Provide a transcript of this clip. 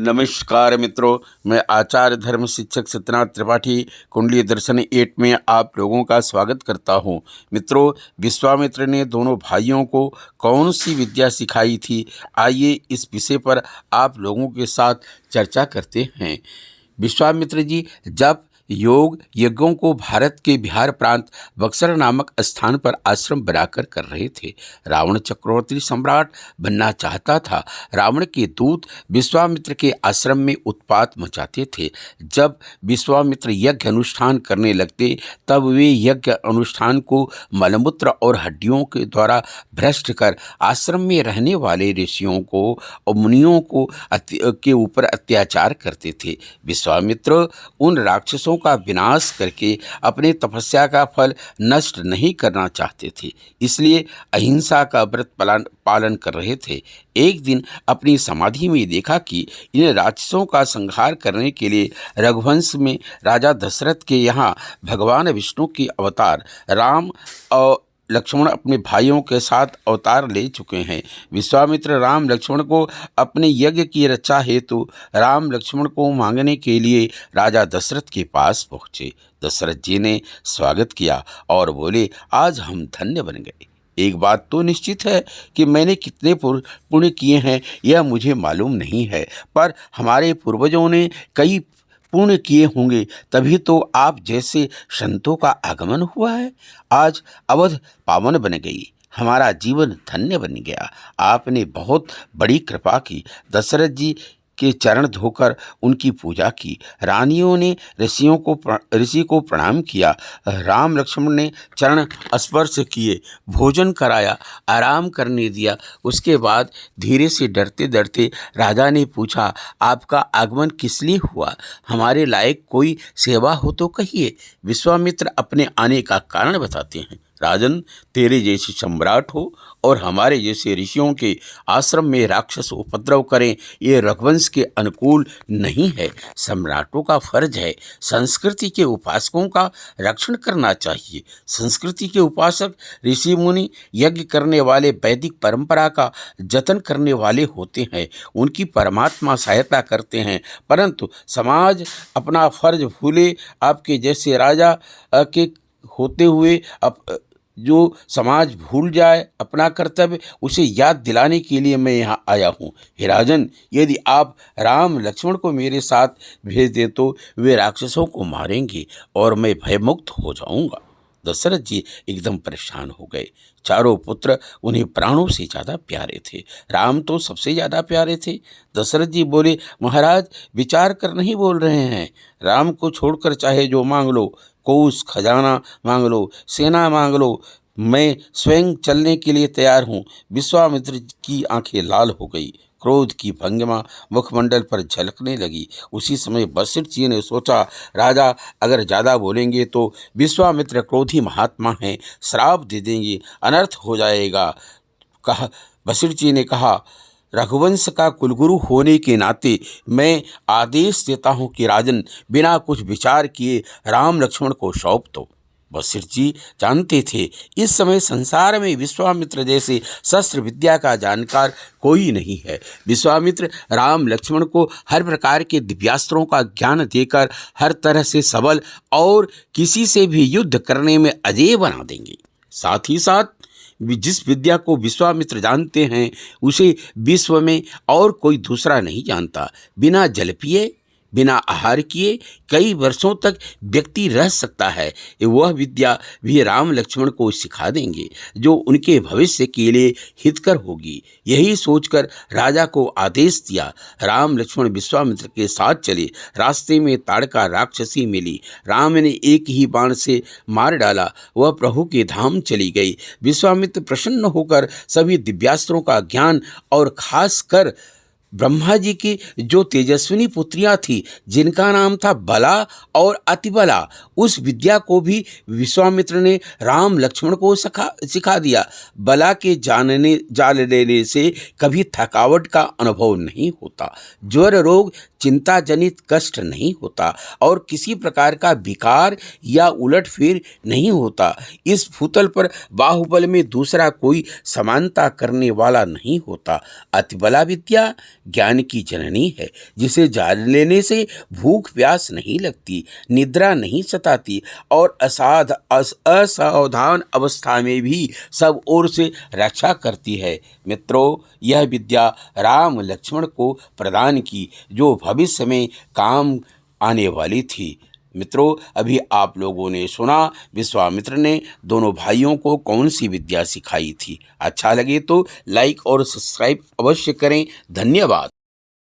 नमस्कार मित्रों, मैं आचार्य धर्म शिक्षक सत्यनाथ त्रिपाठी कुंडली दर्शन 8 में आप लोगों का स्वागत करता हूं। मित्रों, विश्वामित्र ने दोनों भाइयों को कौन सी विद्या सिखाई थी, आइए इस विषय पर आप लोगों के साथ चर्चा करते हैं। विश्वामित्र जी जब योग यज्ञों को भारत के बिहार प्रांत बक्सर नामक स्थान पर आश्रम बनाकर कर रहे थे। रावण चक्रवर्ती सम्राट बनना चाहता था। रावण के दूत विश्वामित्र के आश्रम में उत्पात मचाते थे। जब विश्वामित्र यज्ञ अनुष्ठान करने लगते तब वे यज्ञ अनुष्ठान को मलमूत्र और हड्डियों के द्वारा भ्रष्ट कर आश्रम में रहने वाले ऋषियों को और मुनियों को के ऊपर अत्याचार करते थे। विश्वामित्र उन राक्षसों का विनाश करके अपने तपस्या का फल नष्ट नहीं करना चाहते थे, इसलिए अहिंसा का व्रत पालन कर रहे थे। एक दिन अपनी समाधि में देखा कि इन राक्षसों का संहार करने के लिए रघुवंश में राजा दशरथ के यहाँ भगवान विष्णु के अवतार राम और लक्ष्मण अपने भाइयों के साथ अवतार ले चुके हैं। विश्वामित्र राम लक्ष्मण को अपने यज्ञ की रक्षा हेतु राम लक्ष्मण को मांगने के लिए राजा दशरथ के पास पहुँचे। दशरथ जी ने स्वागत किया और बोले, आज हम धन्य बन गए। एक बात तो निश्चित है कि मैंने कितने पुण्य किए हैं यह मुझे मालूम नहीं है, पर हमारे पूर्वजों ने कई पुण्य किए होंगे, तभी तो आप जैसे संतों का आगमन हुआ है। आज अवध पावन बन गई, हमारा जीवन धन्य बन गया। आपने बहुत बड़ी कृपा की। दशरथ जी के चरण धोकर उनकी पूजा की। रानियों ने ऋषि को प्रणाम किया। राम लक्ष्मण ने चरण स्पर्श किए, भोजन कराया, आराम करने दिया। उसके बाद धीरे से डरते डरते राजा ने पूछा, आपका आगमन किस लिए हुआ? हमारे लायक कोई सेवा हो तो कहिए। विश्वामित्र अपने आने का कारण बताते हैं। राजन, तेरे जैसे सम्राट हो और हमारे जैसे ऋषियों के आश्रम में राक्षस उपद्रव करें, ये रघुवंश के अनुकूल नहीं है। सम्राटों का फर्ज है संस्कृति के उपासकों का रक्षण करना चाहिए। संस्कृति के उपासक ऋषि मुनि यज्ञ करने वाले वैदिक परंपरा का जतन करने वाले होते हैं, उनकी परमात्मा सहायता करते हैं। परंतु समाज अपना फर्ज भूले, आपके जैसे राजा के होते हुए जो समाज भूल जाए अपना कर्तव्य, उसे याद दिलाने के लिए मैं यहाँ आया हूँ। हे राजन, यदि आप राम लक्ष्मण को मेरे साथ भेज दें तो वे राक्षसों को मारेंगे और मैं भयमुक्त हो जाऊँगा। दशरथ जी एकदम परेशान हो गए। चारों पुत्र उन्हें प्राणों से ज़्यादा प्यारे थे। राम तो सबसे ज़्यादा प्यारे थे। दशरथ जी बोले, महाराज विचार कर नहीं बोल रहे हैं। राम को छोड़कर चाहे जो मांग लो, कोष खजाना मांग लो, सेना मांग लो, मैं स्वयं चलने के लिए तैयार हूँ। विश्वामित्र की आंखें लाल हो गई, क्रोध की भंगिमा मुखमंडल पर झलकने लगी। उसी समय वशिष्ठ जी ने सोचा, राजा अगर ज़्यादा बोलेंगे तो विश्वामित्र क्रोधी महात्मा हैं, श्राप दे देंगे, अनर्थ हो जाएगा। वशिष्ठ जी ने कहा, रघुवंश का कुलगुरु होने के नाते मैं आदेश देता हूं कि राजन बिना कुछ विचार किए राम लक्ष्मण को सौंप दो। वशिष्ठ जी जानते थे इस समय संसार में विश्वामित्र जैसे शस्त्र विद्या का जानकार कोई नहीं है। विश्वामित्र राम लक्ष्मण को हर प्रकार के दिव्यास्त्रों का ज्ञान देकर हर तरह से सबल और किसी से भी युद्ध करने में अजेय बना देंगे। साथ ही साथ जिस विद्या को विश्वामित्र जानते हैं उसे विश्व में और कोई दूसरा नहीं जानता। बिना जल पिए, बिना आहार किए कई वर्षों तक व्यक्ति रह सकता है। वह विद्या भी राम लक्ष्मण को सिखा देंगे जो उनके भविष्य के लिए हितकर होगी। यही सोचकर राजा को आदेश दिया। राम लक्ष्मण विश्वामित्र के साथ चले। रास्ते में ताड़का राक्षसी मिली। राम ने एक ही बाण से मार डाला, वह प्रभु के धाम चली गई। विश्वामित्र प्रसन्न होकर सभी दिव्यास्त्रों का ज्ञान और खास कर ब्रह्मा जी की जो तेजस्विनी पुत्रियां थी जिनका नाम था बला और अतिबला, उस विद्या को भी विश्वामित्र ने राम लक्ष्मण को सिखा दिया। बला के जान लेने से कभी थकावट का अनुभव नहीं होता, ज्वर रोग चिंता जनित कष्ट नहीं होता और किसी प्रकार का विकार या उलटफेर नहीं होता। इस भूतल पर बाहुबल में दूसरा कोई समानता करने वाला नहीं होता। अतिबला विद्या ज्ञान की जननी है, जिसे जान लेने से भूख प्यास नहीं लगती, निद्रा नहीं सताती और असावधान अवस्था में भी सब ओर से रक्षा करती है। मित्रों, यह विद्या राम लक्ष्मण को प्रदान की, जो भविष्य में काम आने वाली थी। मित्रों, अभी आप लोगों ने सुना विश्वामित्र ने दोनों भाइयों को कौन सी विद्या सिखाई थी। अच्छा लगे तो लाइक और सब्सक्राइब अवश्य करें। धन्यवाद।